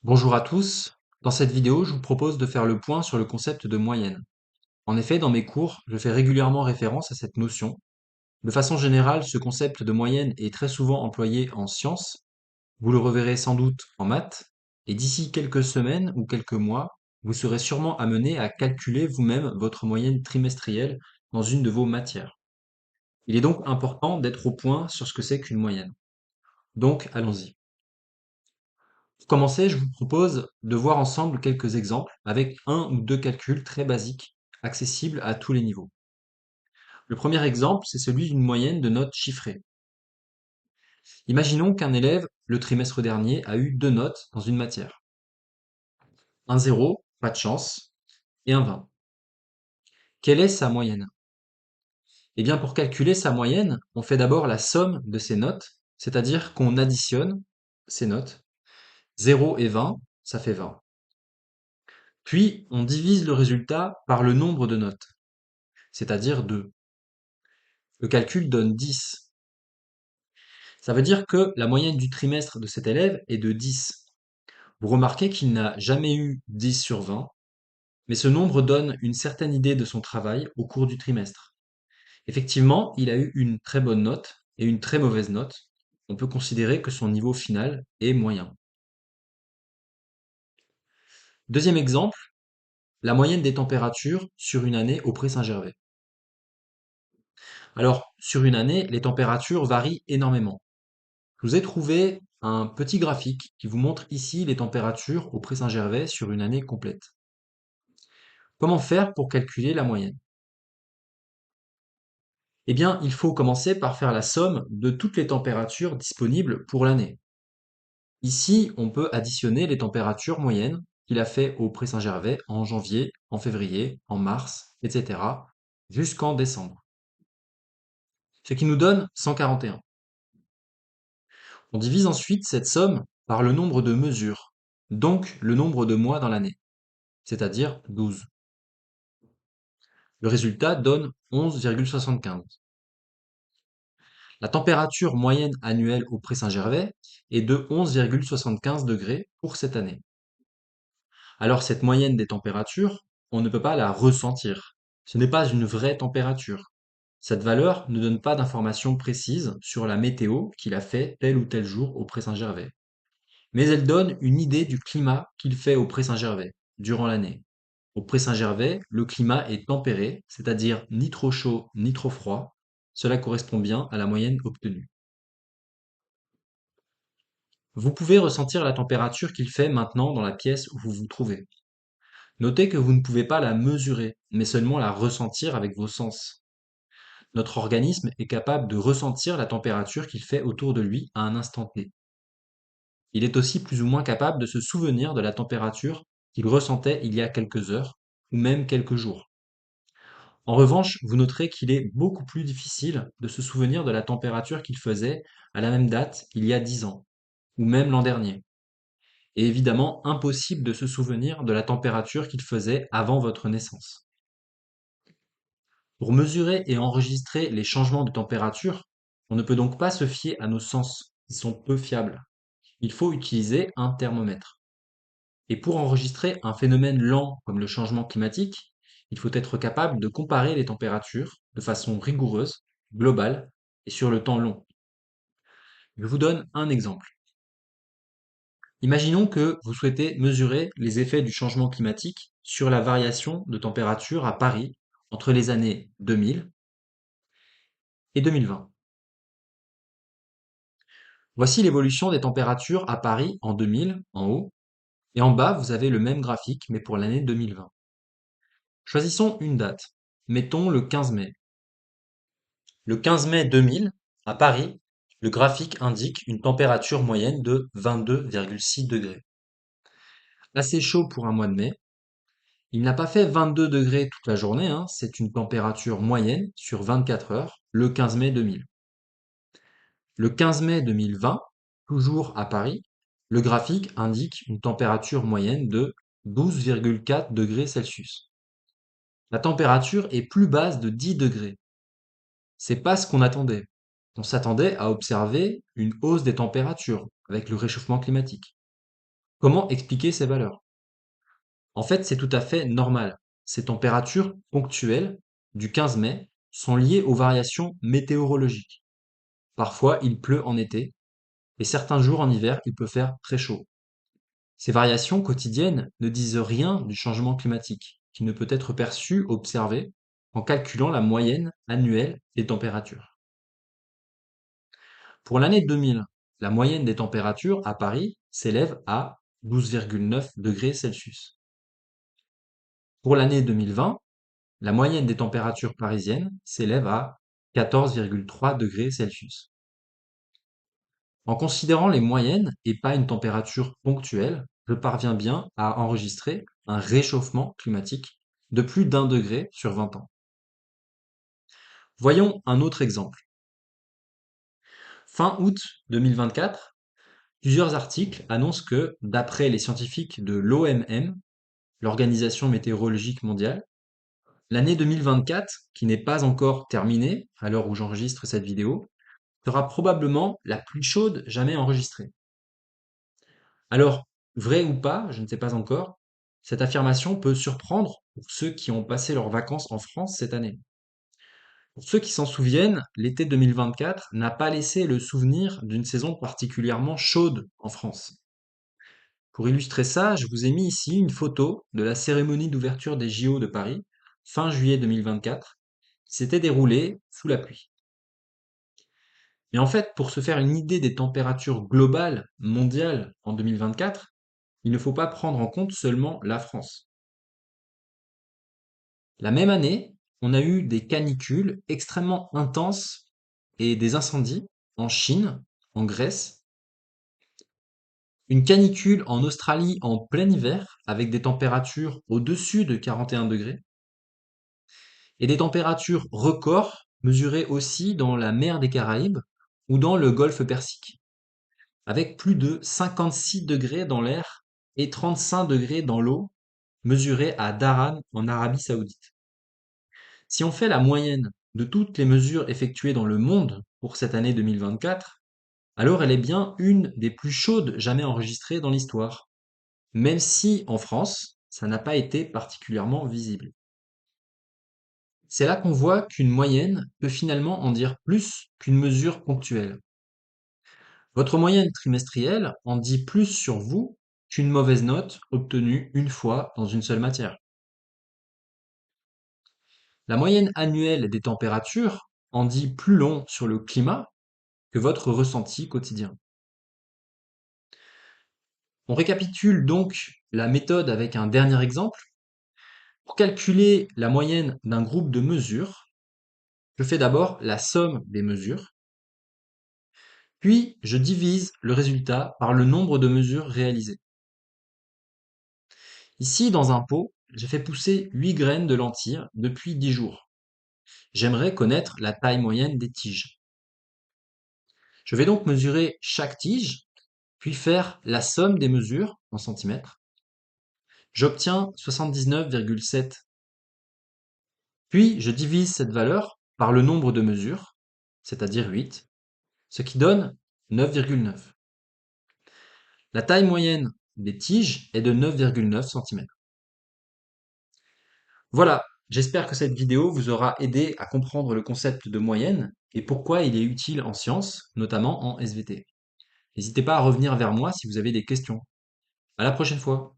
Bonjour à tous. Dans cette vidéo, je vous propose de faire le point sur le concept de moyenne. En effet, dans mes cours, je fais régulièrement référence à cette notion. De façon générale, ce concept de moyenne est très souvent employé en sciences. Vous le reverrez sans doute en maths. Et d'ici quelques semaines ou quelques mois, vous serez sûrement amené à calculer vous-même votre moyenne trimestrielle dans une de vos matières. Il est donc important d'être au point sur ce que c'est qu'une moyenne. Donc, allons-y. Pour commencer, je vous propose de voir ensemble quelques exemples avec un ou deux calculs très basiques, accessibles à tous les niveaux. Le premier exemple, c'est celui d'une moyenne de notes chiffrées. Imaginons qu'un élève, le trimestre dernier, a eu deux notes dans une matière. Un 0, pas de chance, et un 20. Quelle est sa moyenne? Eh bien, pour calculer sa moyenne, on fait d'abord la somme de ses notes, c'est-à-dire qu'on additionne ces notes. 0 et 20, ça fait 20. Puis, on divise le résultat par le nombre de notes, c'est-à-dire 2. Le calcul donne 10. Ça veut dire que la moyenne du trimestre de cet élève est de 10. Vous remarquez qu'il n'a jamais eu 10 sur 20, mais ce nombre donne une certaine idée de son travail au cours du trimestre. Effectivement, il a eu une très bonne note et une très mauvaise note. On peut considérer que son niveau final est moyen. Deuxième exemple, la moyenne des températures sur une année au Pré-Saint-Gervais. Alors, sur une année, les températures varient énormément. Je vous ai trouvé un petit graphique qui vous montre ici les températures au Pré-Saint-Gervais sur une année complète. Comment faire pour calculer la moyenne? Eh bien, il faut commencer par faire la somme de toutes les températures disponibles pour l'année. Ici, on peut additionner les températures moyennes qu'il a fait au Pré-Saint-Gervais en janvier, en février, en mars, etc., jusqu'en décembre. Ce qui nous donne 141. On divise ensuite cette somme par le nombre de mesures, donc le nombre de mois dans l'année, c'est-à-dire 12. Le résultat donne 11,75. La température moyenne annuelle au Pré-Saint-Gervais est de 11,75 degrés pour cette année. Alors cette moyenne des températures, on ne peut pas la ressentir. Ce n'est pas une vraie température. Cette valeur ne donne pas d'informations précises sur la météo qu'il a fait tel ou tel jour au Pré-Saint-Gervais. Mais elle donne une idée du climat qu'il fait au Pré-Saint-Gervais durant l'année. Au Pré-Saint-Gervais, le climat est tempéré, c'est-à-dire ni trop chaud ni trop froid. Cela correspond bien à la moyenne obtenue. Vous pouvez ressentir la température qu'il fait maintenant dans la pièce où vous vous trouvez. Notez que vous ne pouvez pas la mesurer, mais seulement la ressentir avec vos sens. Notre organisme est capable de ressentir la température qu'il fait autour de lui à un instant T. Il est aussi plus ou moins capable de se souvenir de la température qu'il ressentait il y a quelques heures, ou même quelques jours. En revanche, vous noterez qu'il est beaucoup plus difficile de se souvenir de la température qu'il faisait à la même date il y a 10 ans, ou même l'an dernier. Et évidemment impossible de se souvenir de la température qu'il faisait avant votre naissance. Pour mesurer et enregistrer les changements de température, on ne peut donc pas se fier à nos sens, qui sont peu fiables. Il faut utiliser un thermomètre. Et pour enregistrer un phénomène lent comme le changement climatique, il faut être capable de comparer les températures de façon rigoureuse, globale et sur le temps long. Je vous donne un exemple. Imaginons que vous souhaitez mesurer les effets du changement climatique sur la variation de température à Paris entre les années 2000 et 2020. Voici l'évolution des températures à Paris en 2000, en haut, et en bas, vous avez le même graphique, mais pour l'année 2020. Choisissons une date. Mettons le 15 mai. Le 15 mai 2000, à Paris, le graphique indique une température moyenne de 22,6 degrés. Assez chaud pour un mois de mai. Il n'a pas fait 22 degrés toute la journée, hein, c'est une température moyenne sur 24 heures, le 15 mai 2000. Le 15 mai 2020, toujours à Paris, le graphique indique une température moyenne de 12,4 degrés Celsius. La température est plus basse de 10 degrés. C'est pas ce qu'on attendait. On s'attendait à observer une hausse des températures avec le réchauffement climatique. Comment expliquer ces valeurs? En fait, c'est tout à fait normal. Ces températures ponctuelles du 15 mai sont liées aux variations météorologiques. Parfois, il pleut en été, et certains jours en hiver, il peut faire très chaud. Ces variations quotidiennes ne disent rien du changement climatique, qui ne peut être perçu, observé, en calculant la moyenne annuelle des températures. Pour l'année 2000, la moyenne des températures à Paris s'élève à 12,9 degrés Celsius. Pour l'année 2020, la moyenne des températures parisiennes s'élève à 14,3 degrés Celsius. En considérant les moyennes et pas une température ponctuelle, je parviens bien à enregistrer un réchauffement climatique de plus d'1 degré sur 20 ans. Voyons un autre exemple. Fin août 2024, plusieurs articles annoncent que, d'après les scientifiques de l'OMM, l'Organisation météorologique mondiale, l'année 2024, qui n'est pas encore terminée à l'heure où j'enregistre cette vidéo, sera probablement la plus chaude jamais enregistrée. Alors, vrai ou pas, je ne sais pas encore, cette affirmation peut surprendre pour ceux qui ont passé leurs vacances en France cette année. Pour ceux qui s'en souviennent, l'été 2024 n'a pas laissé le souvenir d'une saison particulièrement chaude en France. Pour illustrer ça, je vous ai mis ici une photo de la cérémonie d'ouverture des JO de Paris, fin juillet 2024, qui s'était déroulée sous la pluie. Mais en fait, pour se faire une idée des températures globales mondiales en 2024, il ne faut pas prendre en compte seulement la France. La même année, on a eu des canicules extrêmement intenses et des incendies en Chine, en Grèce, une canicule en Australie en plein hiver avec des températures au-dessus de 41 degrés et des températures records mesurées aussi dans la mer des Caraïbes ou dans le golfe Persique, avec plus de 56 degrés dans l'air et 35 degrés dans l'eau, mesurés à Dharan en Arabie Saoudite. Si on fait la moyenne de toutes les mesures effectuées dans le monde pour cette année 2024, alors elle est bien une des plus chaudes jamais enregistrées dans l'histoire, même si en France, ça n'a pas été particulièrement visible. C'est là qu'on voit qu'une moyenne peut finalement en dire plus qu'une mesure ponctuelle. Votre moyenne trimestrielle en dit plus sur vous qu'une mauvaise note obtenue une fois dans une seule matière. La moyenne annuelle des températures en dit plus long sur le climat que votre ressenti quotidien. On récapitule donc la méthode avec un dernier exemple. Pour calculer la moyenne d'un groupe de mesures, je fais d'abord la somme des mesures, puis je divise le résultat par le nombre de mesures réalisées. Ici, dans un pot, j'ai fait pousser 8 graines de lentilles depuis 10 jours. J'aimerais connaître la taille moyenne des tiges. Je vais donc mesurer chaque tige, puis faire la somme des mesures en centimètres. J'obtiens 79,7. Puis je divise cette valeur par le nombre de mesures, c'est-à-dire 8, ce qui donne 9,9. La taille moyenne des tiges est de 9,9 cm. Voilà, j'espère que cette vidéo vous aura aidé à comprendre le concept de moyenne et pourquoi il est utile en sciences, notamment en SVT. N'hésitez pas à revenir vers moi si vous avez des questions. À la prochaine fois.